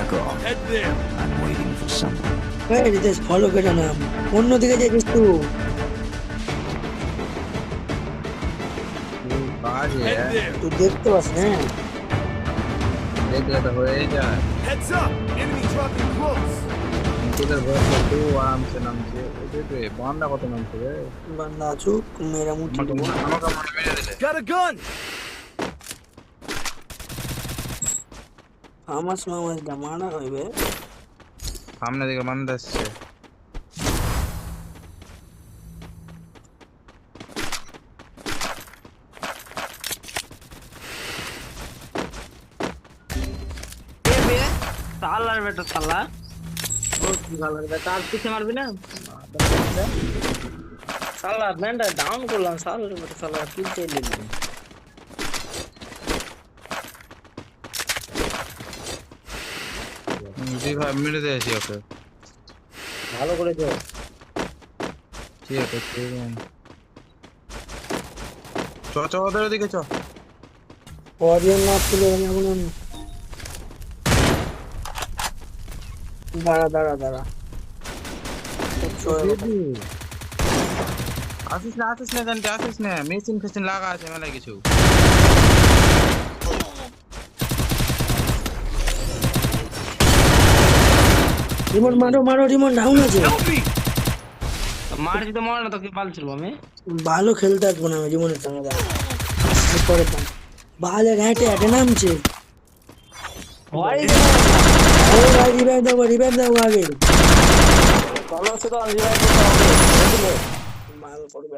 back off. Head there. I'm waiting for someone. এই Ritesh follow করে না অন্যদিকে যাইছিস তুই बाज Head है there. তুই দেখতে পাস না देख ले तो होए जा Heads up. Enemy dropping close. किधर बस तू आराम से नाम से ओके पे बांधा কত নাম से বান্দা চুপ মেরা মুঠি দেবো আমাকে মনে মেরে দিলে Got a gun. ফামাস মামাস দা মারা হইবে সামনে দিকে মান আসছে साला बेटा साला बहुत साला बेटा আর পিছে মারবি না সালা ব্যান্ডা ডাউন করলাম সালা বেটা সালা কিল চাইলে জি ভাই মেরে দিয়েছি ওকে ভালো করে দে ঠিক আছে ঠিক আছে চ ওদের দিকে চ অডিয়ন না ছিল এমন দাঁড়া দাঁড়া দাঁড়া আসিস না জানতে আসিস না মেশিন ফেশিন লাগা আছে মেলায় কিছু রিমোট মারো মারো রিমোট ডাউন আছে Help me. মারছি তো মার না তোকে পালছিল আমি ভালো খেলতে থাকবো না আমি রিমোটের সঙ্গে দাঁড়া পরে ভালো ঘাটে আটে নামছে ভাই ও ভাই রিভাইভ দাও আগে চলো শুধু রিভাইভ করতে হবে ভালো করবে